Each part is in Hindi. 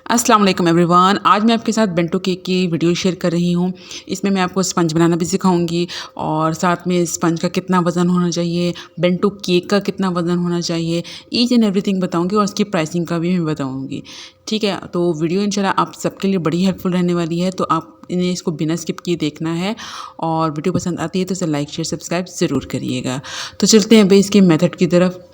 अस्सलाम वालेकुम एवरीवन। आज मैं आपके साथ बेंटो केक की वीडियो शेयर कर रही हूँ। इसमें मैं आपको स्पंज बनाना भी सिखाऊंगी और साथ में स्पंज का कितना वज़न होना चाहिए, बेंटो केक का कितना वज़न होना चाहिए, ईच एंड एवरीथिंग बताऊंगी और उसकी प्राइसिंग का भी मैं बताऊंगी। ठीक है, तो वीडियो इंशाल्लाह आप सबके लिए बड़ी हेल्पफुल रहने वाली है, तो आप इन्हें इसको बिना स्किप किए देखना है और वीडियो पसंद आती है तो इसे लाइक शेयर सब्सक्राइब ज़रूर करिएगा। तो चलते हैं भाई इसके मेथड की तरफ।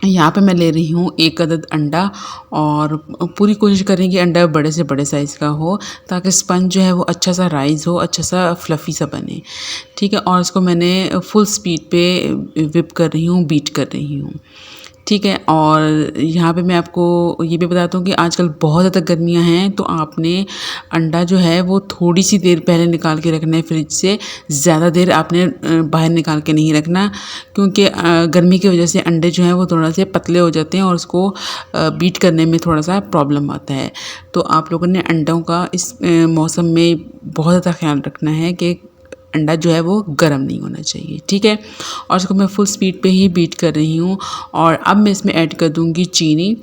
यहाँ पे मैं ले रही हूँ 1 अदद अंडा और पूरी कोशिश करें कि अंडा बड़े से बड़े साइज़ का हो ताकि स्पंज जो है वो अच्छा सा राइज़ हो, अच्छा सा फ्लफ़ी सा बने। ठीक है, और इसको मैंने फुल स्पीड पे विप कर रही हूँ, बीट कर रही हूँ। ठीक है, और यहाँ पे मैं आपको ये भी बताता हूँ कि आजकल बहुत ज़्यादा गर्मियाँ हैं, तो आपने अंडा जो है वो थोड़ी सी देर पहले निकाल के रखना है फ्रिज से। ज़्यादा देर आपने बाहर निकाल के नहीं रखना, क्योंकि गर्मी की वजह से अंडे जो हैं वो थोड़ा से पतले हो जाते हैं और उसको बीट करने में थोड़ा सा प्रॉब्लम आता है। तो आप लोगों ने अंडों का इस मौसम में बहुत ज़्यादा ख्याल रखना है कि अंडा जो है वो गर्म नहीं होना चाहिए। ठीक है, और इसको मैं फुल स्पीड पे ही बीट कर रही हूँ। और अब मैं इसमें ऐड कर दूँगी चीनी।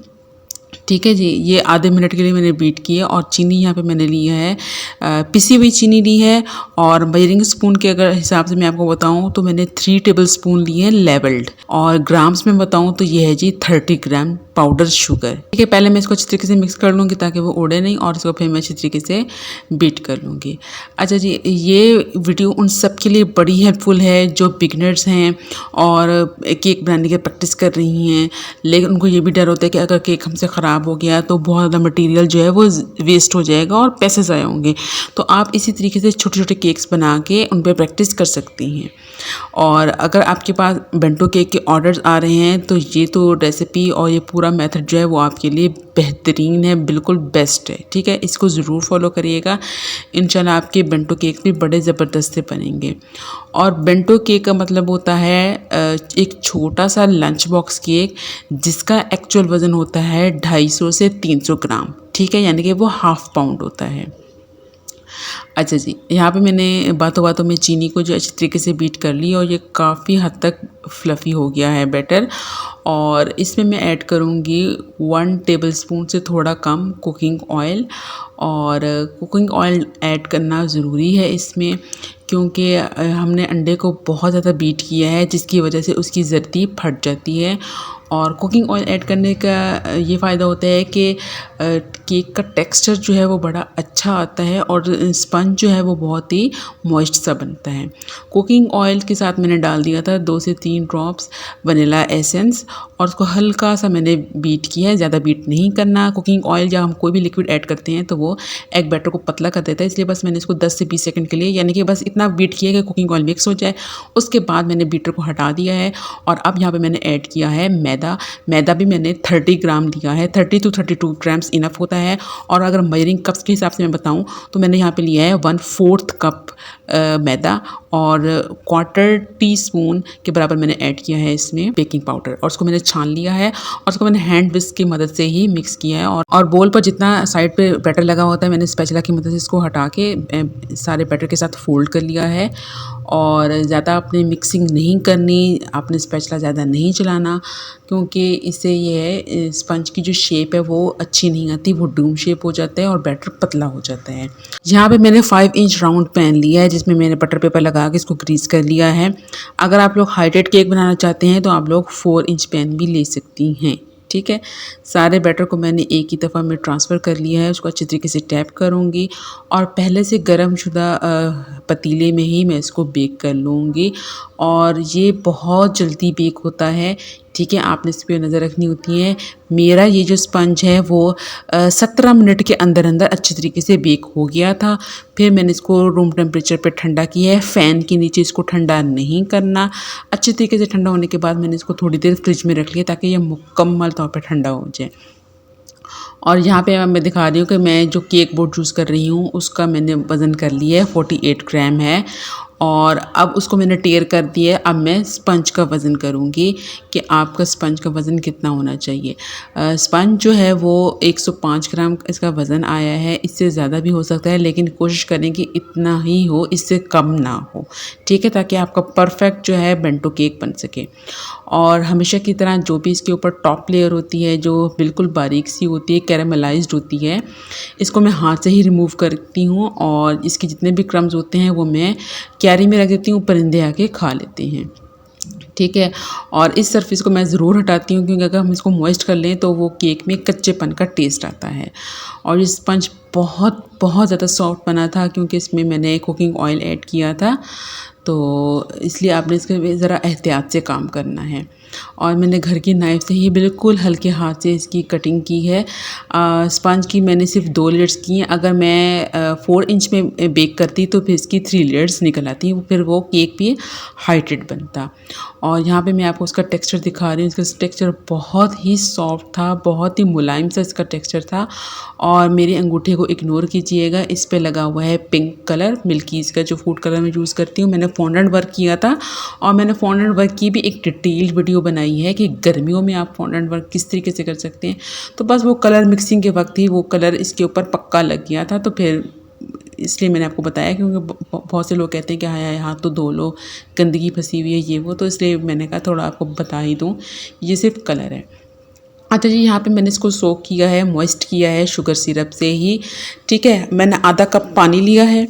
ठीक है जी, ये आधे मिनट के लिए मैंने बीट की है और चीनी यहाँ पे मैंने लिया है, पिसी हुई चीनी ली है। और मेजरिंग स्पून के अगर हिसाब से मैं आपको बताऊँ तो मैंने 3 टेबल स्पून लिए हैं लेवल्ड, और ग्राम्स में बताऊँ तो ये है जी 30 ग्राम पाउडर शुगर। ठीक है, पहले मैं इसको अच्छी तरीके से मिक्स कर लूँगी ताकि वो उड़े नहीं, और इसको फिर मैं अच्छी तरीके से बीट कर लूँगी। अच्छा जी, ये वीडियो उन सब के लिए बड़ी हेल्पफुल है जो बिगनर्स हैं और केक बनाने की प्रैक्टिस कर रही हैं, लेकिन उनको ये भी डर होता है कि अगर केक हमसे ख़राब हो गया तो बहुत ज़्यादा मटेरियल जो है वो वेस्ट हो जाएगा और पैसे ज़ाया होंगे। तो आप इसी तरीके से छोटे छोटे केक्स बना के उन पर प्रैक्टिस कर सकती हैं। और अगर आपके पास बेंटो केक के ऑर्डर्स आ रहे हैं तो ये तो रेसिपी और ये पूरा मेथड जो है वो आपके लिए बेहतरीन है, बिल्कुल बेस्ट है। ठीक है, इसको ज़रूर फॉलो करिएगा, इंशाल्लाह आपके बेंटो केक भी बड़े ज़बरदस्त से बनेंगे। और बेंटो केक का मतलब होता है एक छोटा सा लंच बॉक्स केक जिसका एक्चुअल वज़न होता है 250 से 300 ग्राम। ठीक है, यानी कि वो हाफ़ पाउंड होता है। अच्छा जी, यहाँ पे मैंने बातों बातों में चीनी को जो अच्छी तरीके से बीट कर ली और ये काफ़ी हद तक फ्लफ़ी हो गया है बैटर। और इसमें मैं ऐड करूँगी 1 टेबलस्पून से थोड़ा कम कुकिंग ऑयल। और कुकिंग ऑयल ऐड करना ज़रूरी है इसमें, क्योंकि हमने अंडे को बहुत ज़्यादा बीट किया है जिसकी वजह से उसकी ज़र्दी फट जाती है। और कुकिंग ऑयल ऐड करने का ये फ़ायदा होता है कि केक का टेक्सचर जो है वो बड़ा अच्छा आता है और स्पंज जो है वो बहुत ही मॉइस्ट सा बनता है। कुकिंग ऑयल के साथ मैंने डाल दिया था 2 से 3 ड्रॉप्स वनीला एसेंस, और उसको हल्का सा मैंने बीट किया है, ज़्यादा बीट नहीं करना। कुकिंग ऑयल जब हम कोई भी लिक्विड ऐड करते हैं तो वो एग बैटर को पतला कर देता है, इसलिए बस मैंने इसको 10 से 20 सेकंड के लिए, यानी कि बस इतना बीट किया है कि कुकिंग ऑयल मिक्स हो जाए। उसके बाद मैंने बीटर को हटा दिया है और अब यहाँ पे मैंने ऐड किया है मैदा भी मैंने 30 ग्राम लिया है, 30 टू 32 ग्राम्स इनफ होता है। और अगर मेजरिंग कप्स के हिसाब से मैं बताऊँ तो मैंने यहाँ पे लिया है 1/4 कप मैदा, और 1/4 टीस्पून के बराबर मैंने ऐड किया है इसमें बेकिंग पाउडर, और उसको मैंने छान लिया है और उसको मैंने हैंड विस्क की मदद से ही मिक्स किया है। और बोल पर जितना साइड पे बैटर लगा होता है मैंने स्पैचुला की मदद से इसको हटा के सारे बैटर के साथ फोल्ड कर लिया है। और ज़्यादा आपने मिक्सिंग नहीं करनी, आपने स्पैचुला ज़्यादा नहीं चलाना, क्योंकि इससे ये है स्पंज की जो शेप है वो अच्छी नहीं आती, वो डूम शेप हो जाता है और बैटर पतला हो जाता है। यहाँ पे मैंने 5 इंच राउंड पैन लिया है जिसमें मैंने बटर पेपर लगा के इसको ग्रीस कर लिया है। अगर आप लोग हाइटेड केक बनाना चाहते हैं तो आप लोग 4 इंच पैन भी ले सकती हैं। ठीक है, सारे बैटर को मैंने एक ही दफ़ा में ट्रांसफ़र कर लिया है, उसको अच्छी तरीके से टैप करूँगी और पहले से गर्म शुदा पतीले में ही मैं इसको बेक कर लूँगी। और ये बहुत जल्दी बेक होता है। ठीक है, आपने इस पर नज़र रखनी होती है। मेरा ये जो स्पंज है वो 17 मिनट के अंदर अंदर अच्छी तरीके से बेक हो गया था। फिर मैंने इसको रूम टेम्परेचर पे ठंडा किया है, फ़ैन के नीचे इसको ठंडा नहीं करना। अच्छी तरीके से ठंडा होने के बाद मैंने इसको थोड़ी देर फ्रिज में रख लिया ताकि ये मुकम्मल तौर पर ठंडा हो जाए। और यहाँ पे मैं दिखा रही हूँ कि मैं जो केक बोर्ड यूज़ कर रही हूँ उसका मैंने वज़न कर लिया है, 48 ग्राम है। और अब उसको मैंने टेयर कर दिया है। अब मैं स्पंज का वज़न करूँगी कि आपका स्पंज का वज़न कितना होना चाहिए। स्पंज जो है वो 105 ग्राम इसका वज़न आया है, इससे ज़्यादा भी हो सकता है, लेकिन कोशिश करें कि इतना ही हो, इससे कम ना हो, ठीक है, ताकि आपका परफेक्ट जो है बेंटो केक बन सके। और हमेशा की तरह जो भी इसके ऊपर टॉप लेयर होती है जो बिल्कुल बारीक सी होती है, कैरामलाइज्ड होती है, इसको मैं हाथ से ही रिमूव करती हूँ और इसके जितने भी क्रम्स होते हैं वो मैं कैरी में रख देती हूँ, परिंदे आके खा लेते हैं, ठीक है। और इस सरफेस को मैं ज़रूर हटाती हूँ क्योंकि अगर हम इसको मॉइस्ट कर लें तो वो केक में कच्चेपन का टेस्ट आता है। और ये स्पंज बहुत बहुत ज़्यादा सॉफ्ट बना था क्योंकि इसमें मैंने कुकिंग ऑयल ऐड किया था, तो इसलिए आपने इसके ज़रा एहतियात से काम करना है। और मैंने घर की नाइफ़ से ही बिल्कुल हल्के हाथ से इसकी कटिंग की है। स्पंज की मैंने सिर्फ 2 लेयर्स की हैं। अगर मैं 4 इंच में बेक करती तो फिर इसकी 3 लेयर्स निकल आती, फिर वो केक भी हाइटेड बनता। और यहाँ पे मैं आपको उसका टेक्सचर दिखा रही हूँ। इसका टेक्सचर बहुत ही सॉफ्ट था, बहुत ही मुलायम सा इसका टेक्सचर था। और मेरे अंगूठे को इग्नोर कीजिएगा, इस पे लगा हुआ है पिंक कलर, मिल्कीज़ का जो फूड कलर मैं यूज़ करती हूँ। मैंने फॉन्डेंट वर्क किया था और मैंने फॉन्डेंट वर्क की भी एक डिटेल्ड वीडियो बनाई है कि गर्मियों में आप फॉन्डेंट वर्क किस तरीके से कर सकते हैं। तो बस वो कलर मिक्सिंग के वक्त ही वो कलर इसके ऊपर पक्का लग गया था, तो फिर इसलिए मैंने आपको बताया, क्योंकि बहुत से लोग कहते हैं कि हाँ यार हाथ तो धो लो, गंदगी फंसी हुई है ये वो, तो इसलिए मैंने कहा थोड़ा आपको बता ही दूँ, ये सिर्फ कलर है। अच्छा जी, यहाँ पे मैंने इसको सोक किया है, मॉइस्ट किया है शुगर सिरप से ही, ठीक है। मैंने आधा कप पानी लिया है,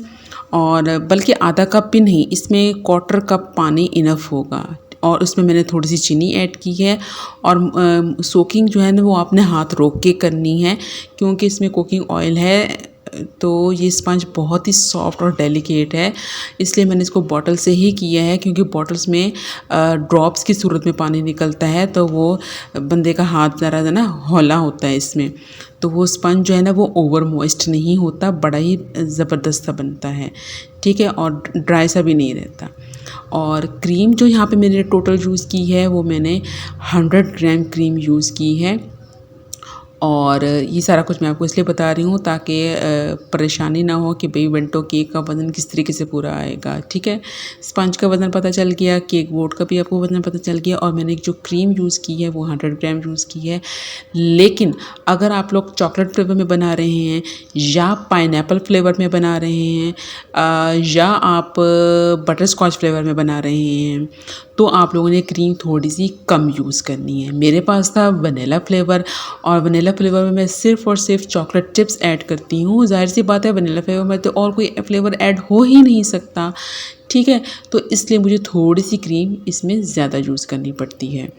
और बल्कि आधा कप भी नहीं, इसमें 1/4 कप पानी इनफ होगा। और उसमें मैंने थोड़ी सी चीनी ऐड की है। और सोकिंग जो है ना वो आपने हाथ रोक के करनी है क्योंकि इसमें कुकिंग ऑयल है, तो ये स्पंज बहुत ही सॉफ्ट और डेलिकेट है, इसलिए मैंने इसको बॉटल से ही किया है क्योंकि बॉटल्स में ड्रॉप्स की सूरत में पानी निकलता है, तो वो बंदे का हाथ ज़रा ना हौला होता है इसमें, तो वो स्पंज जो है ना वो ओवर मॉइस्ट नहीं होता, बड़ा ही ज़बरदस्त सा बनता है, ठीक है, और ड्राई सा भी नहीं रहता। और क्रीम जो यहाँ पे मैंने टोटल यूज़ की है वो मैंने 100 ग्राम क्रीम यूज़ की है। और ये सारा कुछ मैं आपको इसलिए बता रही हूँ ताकि परेशानी ना हो कि भाई बेंटो केक का वज़न किस तरीके से पूरा आएगा, ठीक है। स्पंज का वज़न पता चल गया, केक बोर्ड का भी आपको वज़न पता चल गया, और मैंने जो क्रीम यूज़ की है वो 100 ग्राम यूज़ की है। लेकिन अगर आप लोग चॉकलेट फ्लेवर में बना रहे हैं या पाइनएप्पल फ्लेवर में बना रहे हैं या आप बटर स्कॉच फ्लेवर में बना रहे हैं, तो आप लोगों ने क्रीम थोड़ी सी कम यूज़ करनी है। मेरे पास था वनीला फ्लेवर, और वनीला फ्लेवर में मैं सिर्फ़ और सिर्फ चॉकलेट चिप्स ऐड करती हूँ। ज़ाहिर सी बात है वनीला फ्लेवर में तो और कोई फ्लेवर ऐड हो ही नहीं सकता, ठीक है, तो इसलिए मुझे थोड़ी सी क्रीम इसमें ज़्यादा यूज़ करनी पड़ती है।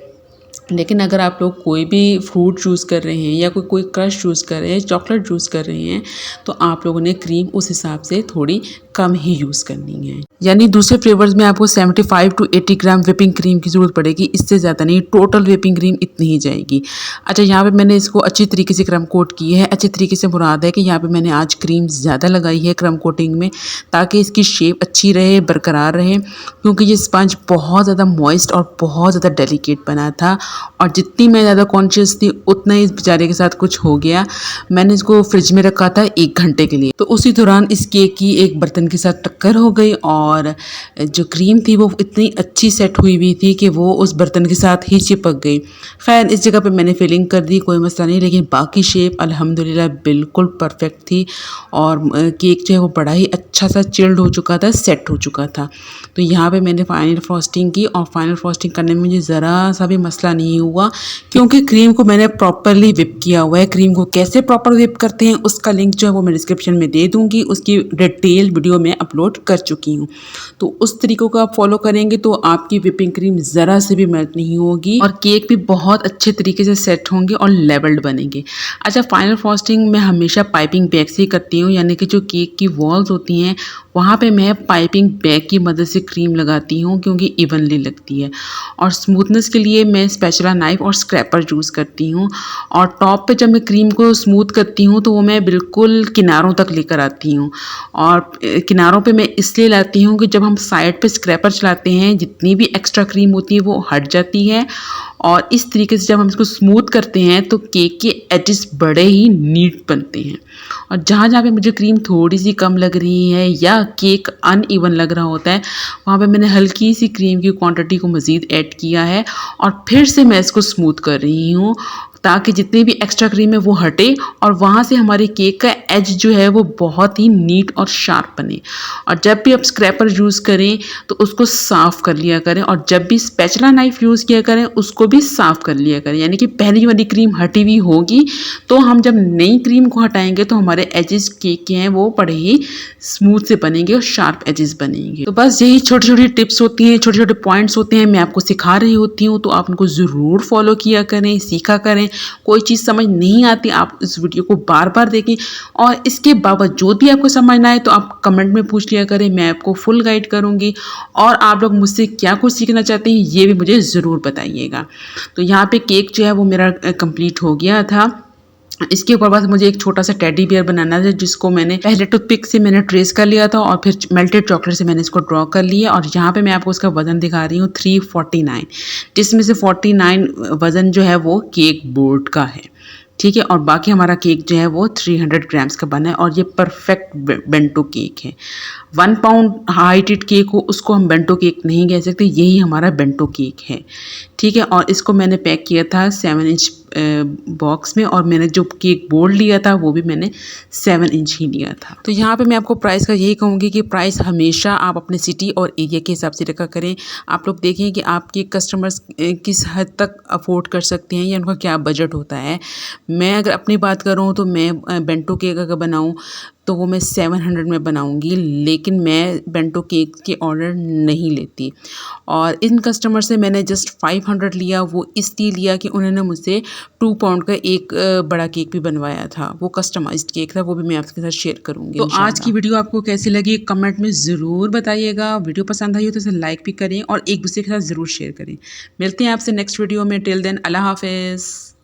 लेकिन अगर आप लोग कोई भी फ्रूट चूज़ कर रहे हैं या कोई क्रश चूज़ कर रहे हैं, चॉकलेट चूज़ कर रहे हैं, तो आप लोगों ने क्रीम उस हिसाब से थोड़ी कम ही यूज़ करनी है। यानी दूसरे फ्लेवर्स में आपको 75 टू 80 ग्राम व्हिपिंग क्रीम की ज़रूरत पड़ेगी, इससे ज़्यादा नहीं, टोटल व्हिपिंग क्रीम इतनी ही जाएगी। अच्छा, यहाँ पे मैंने इसको अच्छी तरीके से क्रम कोट की है। अच्छी तरीके से मुराद है कि यहाँ पे मैंने आज क्रीम ज़्यादा लगाई है क्रम कोटिंग में, ताकि इसकी शेप अच्छी रहे, बरकरार रहे, क्योंकि ये स्पंज बहुत ज़्यादा मॉइस्ट और बहुत ज़्यादा डेलिकेट बना था। और जितनी मैं ज़्यादा कॉन्शियस थी उतना ही इस बेचारे के साथ कुछ हो गया। मैंने इसको फ्रिज में रखा था 1 घंटे के लिए, तो उसी दौरान इस केक की एक बर्तन के साथ टक्कर हो गई, और जो क्रीम थी वो इतनी अच्छी सेट हुई हुई थी कि वो उस बर्तन के साथ ही चिपक गई। खैर इस जगह पे मैंने फिलिंग कर दी, कोई मसला नहीं, लेकिन बाकी शेप अल्हम्दुलिल्लाह बिल्कुल परफेक्ट थी। और केक जो है वो बड़ा ही अच्छा सा चिल्ड हो चुका था, सेट हो चुका था। तो यहाँ पे मैंने फाइनल फ्रॉस्टिंग की, और फाइनल फ्रॉस्टिंग करने में मुझे ज़रा सा भी मसला नहीं हुआ क्योंकि क्रीम को मैंने प्रॉपरली विप किया हुआ है। क्रीम को कैसे प्रॉपर विप करते हैं उसका लिंक जो है वो मैं डिस्क्रिप्शन में दे दूँगी, उसकी डिटेल वीडियो में अपलोड कर चुकी हूँ। तो उस तरीक़ों को आप फॉलो करेंगे तो आपकी विपिंग क्रीम ज़रा से भी मेल्ट नहीं होगी, और केक भी बहुत अच्छे तरीके से सेट होंगे और लेवल्ड बनेंगे। अच्छा, फाइनल फ्रॉस्टिंग मैं हमेशा पाइपिंग बैग से ही करती हूँ, यानी कि जो केक की वॉल्स होती हैं वहाँ पे मैं पाइपिंग बैग की मदद से क्रीम लगाती हूँ क्योंकि इवनली लगती है। और स्मूथनेस के लिए मैं स्पैचुला नाइफ और स्क्रैपर यूज़ करती हूँ। और टॉप पे जब मैं क्रीम को स्मूथ करती हूँ तो वो मैं बिल्कुल किनारों तक लेकर आती हूँ, और किनारों पे मैं इसलिए लाती हूँ कि जब हम साइड पे स्क्रैपर चलाते हैं जितनी भी एक्स्ट्रा क्रीम होती है वो हट जाती है, और इस तरीके से जब हम इसको स्मूथ करते हैं तो केक के एजेस बड़े ही नीट बनते हैं। और जहाँ जहाँ पे मुझे क्रीम थोड़ी सी कम लग रही है या केक अनइवन लग रहा होता है, वहाँ पे मैंने हल्की सी क्रीम की क्वांटिटी को मज़ीद ऐड किया है और फिर से मैं इसको स्मूथ कर रही हूँ ताकि जितनी भी एक्स्ट्रा क्रीम है वो हटे और वहाँ से हमारे केक का एज जो है वो बहुत ही नीट और शार्प बने। और जब भी आप स्क्रैपर यूज़ करें तो उसको साफ़ कर लिया करें और जब भी स्पैचुला नाइफ़ यूज़ किया करें उसको भी साफ़ कर लिया करें। यानी कि पहली वाली क्रीम हटी हुई होगी तो हम जब नई क्रीम को हटाएंगे तो हमारे एजेस केक के हैं वो बड़े ही स्मूथ से बनेंगे और शार्प एजेस बनेंगे। तो बस यही छोटी छोटी टिप्स होती हैं, छोटे छोटे पॉइंट्स होते हैं, मैं आपको सिखा रही होती हूँ, तो आप उनको ज़रूर फॉलो किया करें, सीखा करें। कोई चीज़ समझ नहीं आती आप इस वीडियो को बार बार देखें और इसके बावजूद भी आपको समझ ना आए तो आप कमेंट में पूछ लिया करें, मैं आपको फुल गाइड करूँगी। और आप लोग मुझसे क्या कुछ सीखना चाहते हैं ये भी मुझे ज़रूर बताइएगा। तो यहाँ पे केक जो है वो मेरा कंप्लीट हो गया था। इसके ऊपर बस मुझे एक छोटा सा टेडी बियर बनाना था जिसको मैंने पहले टूथपिक से मैंने ट्रेस कर लिया था और फिर मेल्टेड चॉकलेट से मैंने इसको ड्रॉ कर लिया। और यहाँ पे मैं आपको उसका वज़न दिखा रही हूँ 349, जिसमें से 49 वज़न जो है वो केक बोर्ड का है, ठीक है। और बाकी हमारा केक जो है वो 300 ग्राम्स का बना है और ये परफेक्ट बेंटो केक है। 1 पाउंड हाइटेड केक हो उसको हम बेंटो केक नहीं कह सकते, यही हमारा बेंटो केक है, ठीक है। और इसको मैंने पैक किया था 7 इंच बॉक्स में और मैंने जो केक बोर्ड लिया था वो भी मैंने 7 इंच ही लिया था। तो यहाँ पे मैं आपको प्राइस का यही कहूँगी कि प्राइस हमेशा आप अपने सिटी और एरिया के हिसाब से रखा करें। आप लोग देखें कि आपके कस्टमर्स किस हद तक अफोर्ड कर सकते हैं या उनका क्या बजट होता है। मैं अगर अपनी बात करूँ तो मैं बेंटो केक अगर बनाऊँ तो वो मैं 700 में बनाऊंगी, लेकिन मैं बेंटो केक के ऑर्डर नहीं लेती। और इन कस्टमर से मैंने जस्ट 500 लिया, वो इसलिए लिया कि उन्होंने मुझसे 2 पाउंड का एक बड़ा केक भी बनवाया था, वो कस्टमाइज्ड केक था, वो भी मैं आपके साथ शेयर करूँगी। तो आज की वीडियो आपको कैसी लगी कमेंट में ज़रूर बताइएगा। वीडियो पसंद आई हो तो इसे लाइक भी करें और एक दूसरे के साथ ज़रूर शेयर करें। मिलते हैं आपसे नेक्स्ट वीडियो में। टिल देन अल्लाह हाफिज़।